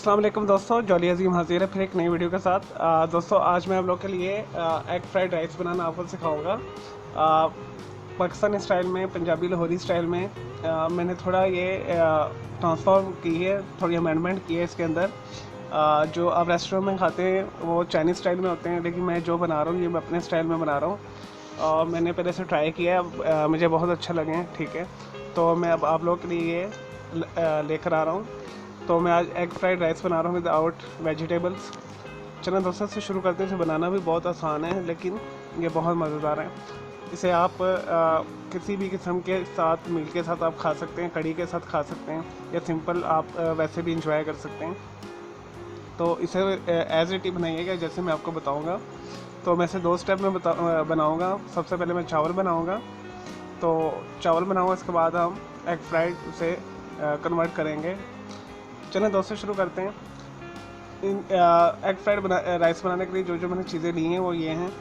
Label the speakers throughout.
Speaker 1: अस्सलाम वालेकुम दोस्तों, जॉली अजीम हाजिर है फिर एक नई वीडियो के साथ। दोस्तों आज मैं आप लोग के लिए एग फ्राइड राइस बनाना आपको सिखाऊंगा। पाकिस्तानी स्टाइल में, पंजाबी लाहौरी स्टाइल में मैंने थोड़ा ये ट्रांसफॉर्म की है, थोड़ी अमेंडमेंट की है इसके अंदर। जो आप रेस्टोरेंट में खाते हैं वो चाइनीज़ स्टाइल में होते हैं, लेकिन मैं जो बना रहा हूँ ये मैं अपने स्टाइल में बना रहा हूँ। और मैंने पहले से ट्राई किया है, मुझे बहुत अच्छा लगे हैं। ठीक है, तो मैं अब आप लोग के लिए ये लेकर आ रहा हूँ। तो मैं आज एग फ्राइड राइस बना रहा हूँ विदाउट वेजिटेबल्स। चलो दोस्तों से शुरू करते हैं। इसे बनाना भी बहुत आसान है, लेकिन ये बहुत मज़ेदार है। इसे आप किसी भी किस्म के साथ, मील के साथ आप खा सकते हैं, कड़ी के साथ खा सकते हैं, या सिंपल आप वैसे भी इंजॉय कर सकते हैं। तो इसे एज इट ही बनाइएगा जैसे मैं आपको बताऊँगा। तो मैं इसे 2 स्टेप में बनाऊँगा। सबसे पहले मैं चावल बनाऊँगा। तो चावल बनाऊँगा, इसके बाद हम एग फ्राइड उसे कन्वर्ट करेंगे। चलें दोस्तों शुरू करते हैं। एग फ्राइड राइस बनाने के लिए जो जो मैंने चीज़ें ली हैं वो ये हैं।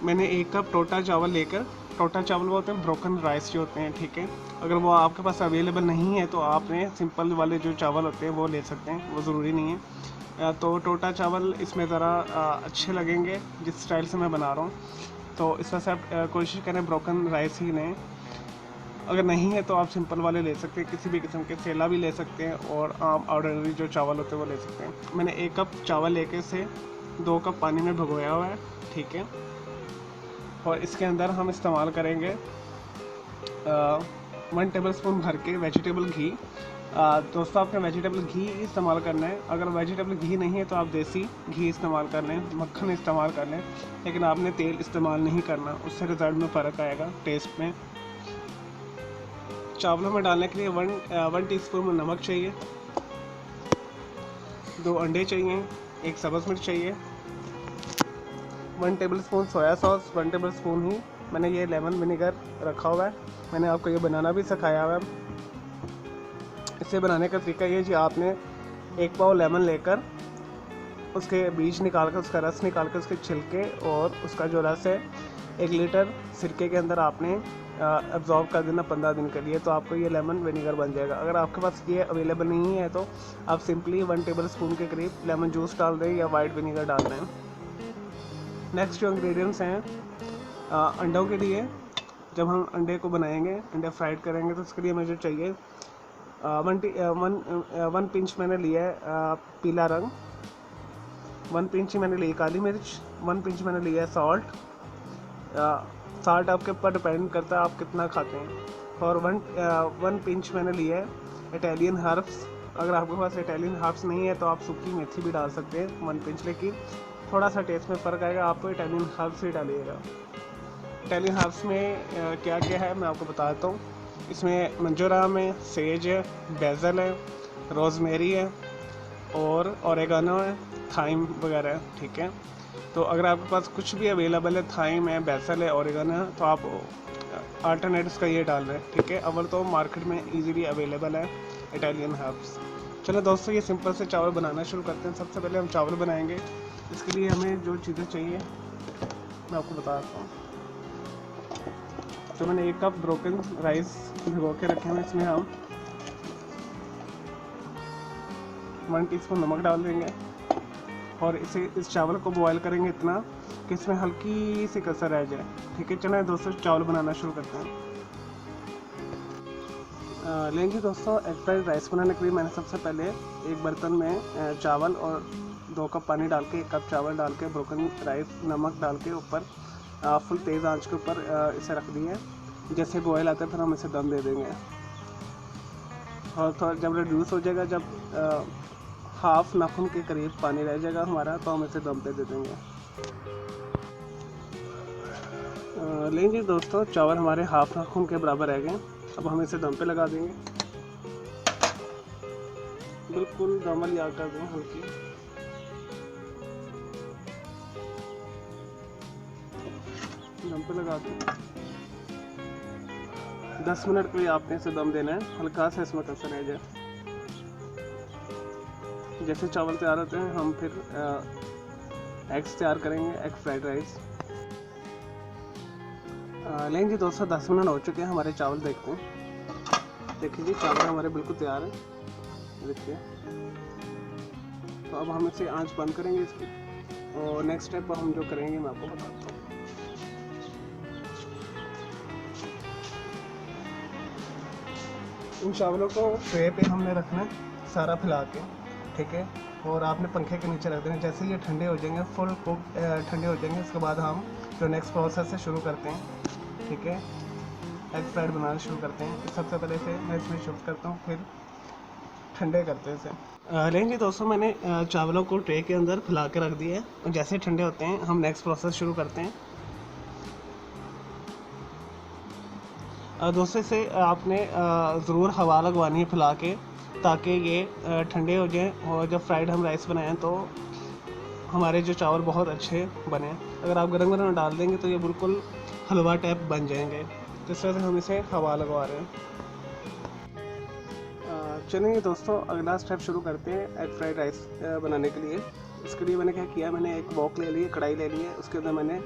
Speaker 1: मैंने 1 कप टोटा चावल लेकर, टोटा चावल वो होते हैं ब्रोकन राइस जो होते हैं, ठीक है। अगर वो आपके पास अवेलेबल नहीं है तो आपने सिंपल वाले जो चावल होते हैं वो ले सकते हैं, वो ज़रूरी नहीं है। तो टोटा चावल इसमें ज़रा अच्छे लगेंगे जिस स्टाइल से मैं बना रहा हूँ। तो इस वजह से आप कोशिश करें ब्रोकन राइस ही लें। अगर नहीं है तो आप सिंपल वाले ले सकते हैं, किसी भी किस्म के सेला भी ले सकते हैं, और आम ऑर्डिनरी जो चावल होते हैं वो ले सकते हैं। मैंने 1 कप चावल लेके से 2 कप पानी में भिगोया हुआ है, ठीक है। और इसके अंदर हम इस्तेमाल करेंगे 1 टेबल स्पून भर के वेजिटेबल घी। दोस्तों आपने वेजिटेबल घी इस्तेमाल करना है। अगर वेजिटेबल घी नहीं है तो आप देसी घी इस्तेमाल कर लें, मक्खन इस्तेमाल कर लें, लेकिन आपने तेल इस्तेमाल नहीं करना, उससे रिज़ल्ट में फ़र्क आएगा टेस्ट में। चावलों में डालने के लिए 1 टीस्पून नमक चाहिए, 2 अंडे चाहिए, 1 सब्ज़ मिर्च चाहिए, 1 table spoon soya sauce, 1 table spoon ही मैंने ये लेमन विनेगर रखा हुआ है। मैंने आपको ये बनाना भी सिखाया हुआ है। इसे बनाने का तरीका ये जी, आपने 1 पाव लेमन लेकर उसके बीज निकाल कर, उसका रस निकाल कर, उसके छिलके और उसका जो रस है 1 लीटर सिरके के अंदर आपने एब्जॉर्ब कर देना 15 दिन के लिए। तो आपको ये लेमन विनेगर बन जाएगा। अगर आपके पास ये अवेलेबल नहीं है तो आप सिंपली 1 टेबल स्पून के करीब लेमन जूस डाल दें या वाइट विनेगर डाल दें। नेक्स्ट जो इंग्रेडिएंट्स हैं अंडों के लिए, जब हम अंडे को बनाएंगे, अंडे फ्राइड करेंगे, तो उसके लिए मुझे चाहिए 1 पिंच मैंने लिया है पीला रंग, 1 पिंच ही मैंने ली काली मिर्च, 1 पिंच मैंने लिया है सॉल्ट। सॉल्ट आपके ऊपर डिपेंड करता है आप कितना खाते हैं। और 1 पिंच मैंने लिया है इटालियन हर्ब्स। अगर आपके पास इटालियन हर्ब्स नहीं है तो आप सूखी मेथी भी डाल सकते हैं 1 पिंच, लेकिन थोड़ा सा टेस्ट में फ़र्क आएगा, आपको इटालियन हर्ब्स ही डालिएगा। इटालियन हर्ब्स में क्या क्या है मैं आपको बता देता हूँ। इसमें मंजोराम है, सेज है, बेज़ल है, रोज़मेरी है, और ओरेगानो है, थाइम वगैरह है, ठीक है। तो अगर आपके पास कुछ भी अवेलेबल है, थाइम है, बेसल है, ओरेगानो है, तो आप अल्टरनेटिव्स का ये डाल रहे हैं, ठीक है। अव्वल तो मार्केट में इजीली अवेलेबल है इटालियन हर्ब्स। चलो दोस्तों ये सिंपल से चावल बनाना शुरू करते हैं। सबसे पहले हम चावल बनाएंगे। इसके लिए हमें जो चीज़ें चाहिए मैं आपको बता देता हूँ। तो मैंने 1 कप ब्रोकन राइस भिगो के रखे हैं। इसमें हम 1 टीस्पून नमक डाल देंगे, और इस चावल को बॉयल करेंगे इतना कि इसमें हल्की सी कसर रह जाए, ठीक है। चलें दोस्तों चावल बनाना शुरू करते हैं। लेंगे दोस्तों, एग फ्राइड राइस बनाने के लिए मैंने सबसे पहले एक बर्तन में चावल और 2 कप पानी डाल के, 1 कप चावल डाल के, ब्रोकन राइस, नमक डाल के ऊपर फुल तेज़ आंच के ऊपर इसे रख दिए। जैसे बॉयल आता है फिर हम इसे दम दे देंगे, और थोड़ा जब रिड्यूस हो जाएगा, जब हाफ नाखून के करीब पानी रह जाएगा हमारा, तो हम इसे दम पे दे देंगे। लेंगे दोस्तों, चावल हमारे हाफ नाखून के बराबर रह गए। अब हम इसे दम पे लगा देंगे, बिल्कुल दमल या कर दें हल्की। दम पे लगा दें 10 मिनट के लिए आपने इसे दम देना है, हल्का सा इसमें कसर रह जाए। जैसे चावल तैयार होते हैं हम फिर एग्स तैयार करेंगे, एग फ्राइड राइस। लेंगे दोस्तों 10 मिनट हो चुके हैं हमारे चावल। देखते हैं, देखिए जी चावल हमारे बिल्कुल तैयार हैं। देखिए। तो अब हम इसे आंच बंद करेंगे इसकी, और नेक्स्ट स्टेप हम जो करेंगे मैं आपको बताता हूँ। इन चावलों को ट्रे पे हमने रखना है सारा फैला के, ठीक है। और आपने पंखे के नीचे रख देना। जैसे ये ठंडे हो जाएंगे, फुल कुक ठंडे हो जाएंगे, उसके बाद हम जो नेक्स्ट प्रोसेस है शुरू करते हैं, ठीक है। एग फ्राइड बनाना शुरू करते हैं। सबसे पहले से मैं इसमें शिफ्ट करता हूँ, फिर ठंडे करते हैं इसे। लेंगे दोस्तों, मैंने चावलों को ट्रे के अंदर फैला के रख दिया है, और जैसे ठंडे होते हैं हम नेक्स्ट प्रोसेस शुरू करते हैं। दोस्तों इसे आपने ज़रूर हवा लगवानी है फैला के, ताकि ये ठंडे हो जाएं, और जब फ्राइड हम राइस बनाएं तो हमारे जो चावल बहुत अच्छे बने। अगर आप गरम गरम डाल देंगे तो ये बिल्कुल हलवा टाइप बन जाएंगे। तो इस वजह से हम इसे हवा लगवा रहे हैं। चलिए दोस्तों, अगला स्टेप शुरू करते हैं एग फ्राइड राइस बनाने के लिए। इसके लिए मैंने क्या किया, मैंने एक वॉक ले ली है, कढ़ाई ले ली है, उसके अंदर मैंने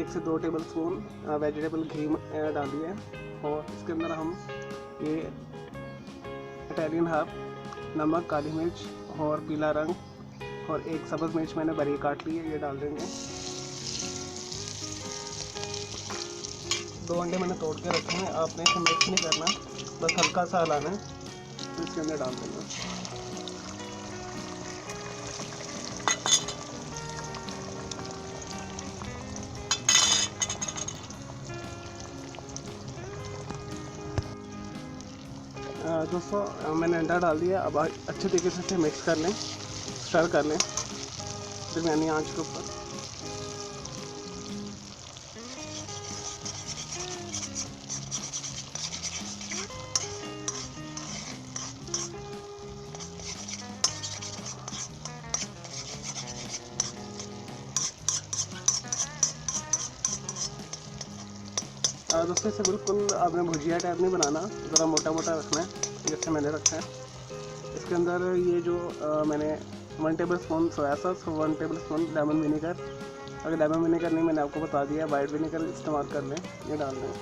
Speaker 1: 1 से 2 टेबल स्पून वेजिटेबल घी डाल दिया है, और इसके अंदर हम ये इटालियन हर्ब, नमक, काली मिर्च और पीला रंग, और एक सब्ज़ मिर्च मैंने बारीक काट ली है, ये डाल देंगे। 2 अंडे मैंने तोड़ के रखे हैं, आपने इसे मिक्स नहीं करना, बस हल्का सा हलाना है, तो इसके अंदर डाल देंगे। दोस्तों मैंने अंडा डाल दिया। अब अच्छे तरीके से इसे मिक्स कर लें, स्टर कर लें दरमियानी आंच के ऊपर। दोस्तों इसे बिल्कुल आपने भुजिया टाइप नहीं बनाना, ज़रा मोटा मोटा रखना है, जैसे मैंने रखा है। इसके अंदर ये जो मैंने 1 table spoon soya sauce, 1 table spoon lemon vinegar, अगर लेमन विनेगर नहीं मैंने आपको बता दिया, वाइट विनेगर इस्तेमाल कर लें, ये डाल दें।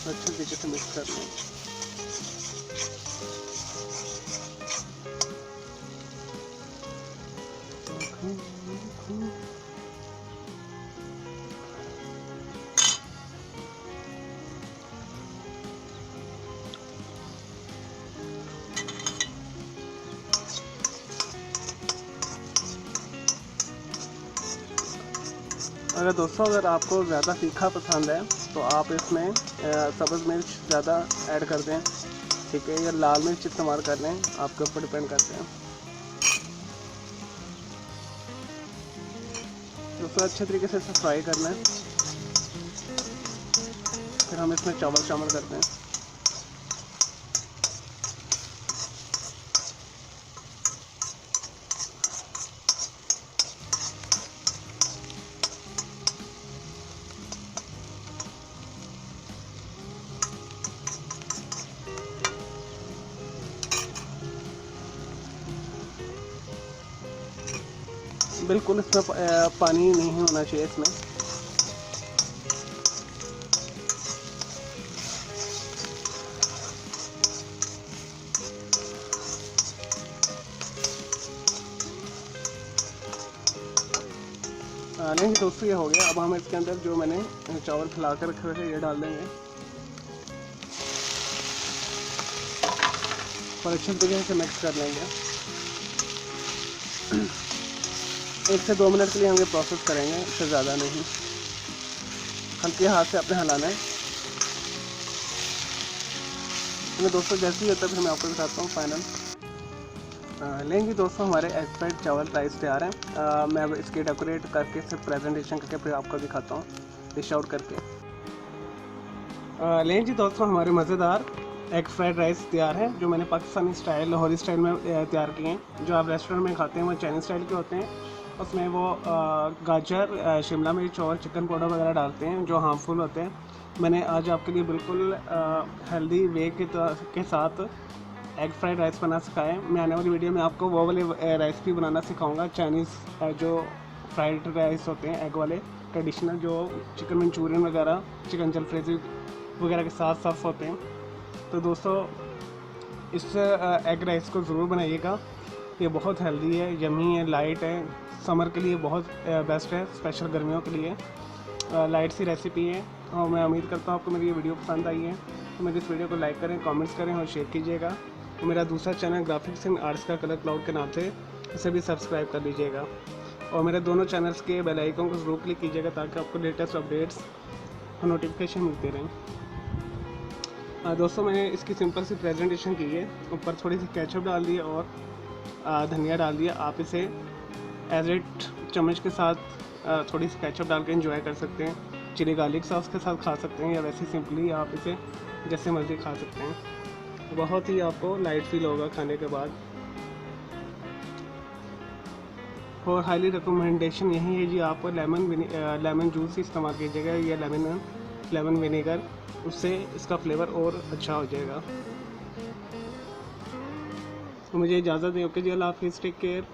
Speaker 1: अच्छे तरीके से मिक्स कर लें। अगर दोस्तों अगर आपको ज़्यादा तीखा पसंद है तो आप इसमें सब्ज़ मिर्च ज़्यादा ऐड कर दें, ठीक है, या लाल मिर्च इस्तेमाल कर लें, आपके ऊपर डिपेंड करते हैं। दोस्तों अच्छे तरीके से इसे फ्राई करना है, फिर हम इसमें चावल शामिल करते हैं। बिल्कुल इसमें पानी नहीं होना चाहिए इसमें। लेंगे दोस्तों, ये हो गया। अब हम इसके अंदर जो मैंने चावल फैला कर रखे हुए थे ये डाल देंगे, और अच्छे तरीके से मिक्स कर लेंगे। 1 से 2 मिनट के लिए हम ये प्रोसेस करेंगे, इससे ज़्यादा नहीं। हल्के हाथ से अपने हिलाना है। तो दोस्तों जैसे ही होता है फिर मैं आपको बताता हूँ फाइनल। लेंगे दोस्तों, हमारे एग फ्राइड चावल राइस तैयार हैं। मैं अब इसके डेकोरेट करके सिर्फ प्रेजेंटेशन करके फिर आपको दिखाता हूँ डिश आउट करके। लें जी दोस्तों, हमारे मज़ेदार एग फ्राइड राइस तैयार है, जो मैंने पाकिस्तानी स्टाइल, लाहौरी स्टाइल में तैयार किए हैं। जो आप रेस्टोरेंट में खाते हैं वो चाइनीज़ स्टाइल के होते हैं। उसमें वो गाजर, शिमला मिर्च और चिकन पाउडर वगैरह डालते हैं जो हार्मफुल होते हैं। मैंने आज आपके लिए बिल्कुल हेल्दी वे के साथ एग फ्राइड राइस बना सिखाया है। मैं आने वाली वीडियो में आपको वो वाले राइस भी बनाना सिखाऊंगा, चाइनीज़ जो फ्राइड राइस होते हैं एग वाले, ट्रेडिशनल जो चिकन मंचूरियन वगैरह, चिकन जलफ्रेज़ी वगैरह के साथ सर्व होते हैं। तो दोस्तों इस एग राइस को ज़रूर बनाइएगा, ये बहुत हेल्दी है, यमी है, लाइट है, समर के लिए बहुत बेस्ट है, स्पेशल गर्मियों के लिए लाइट सी रेसिपी है। और मैं उम्मीद करता हूँ आपको मेरी ये वीडियो पसंद आई है, तो मेरी इस वीडियो को लाइक करें, कमेंट्स करें और शेयर कीजिएगा। और मेरा दूसरा चैनल ग्राफिक्स एंड आर्ट्स का कलर क्लाउड के नाम से, इसे भी सब्सक्राइब कर लीजिएगा। और मेरे दोनों चैनल्स के बेल आइकन को ज़रूर क्लिक कीजिएगा ताकि आपको लेटेस्ट अपडेट्स और नोटिफिकेशन मिलते रहें। दोस्तों मैंने इसकी सिंपल सी प्रेजेंटेशन की है, ऊपर थोड़ी सी केचप डाल दी और धनिया डाल दिया। आप इसे एज इट चम्मच के साथ थोड़ी सी केचप डाल के एंजॉय कर सकते हैं, चिली गार्लिक सॉस के साथ खा सकते हैं, या वैसे सिंपली आप इसे जैसे मर्ज़ी खा सकते हैं। बहुत ही आपको लाइट फील होगा खाने के बाद। और हाईली रिकमेंडेशन यही है जी, आप लेमन जूस इस्तेमाल कीजिएगा या लेमन विनेगर, उससे इसका फ्लेवर और अच्छा हो जाएगा। तो मुझे इजाज़त दें। ओके जी, अल्लाह हाफिज़, टेक केयर।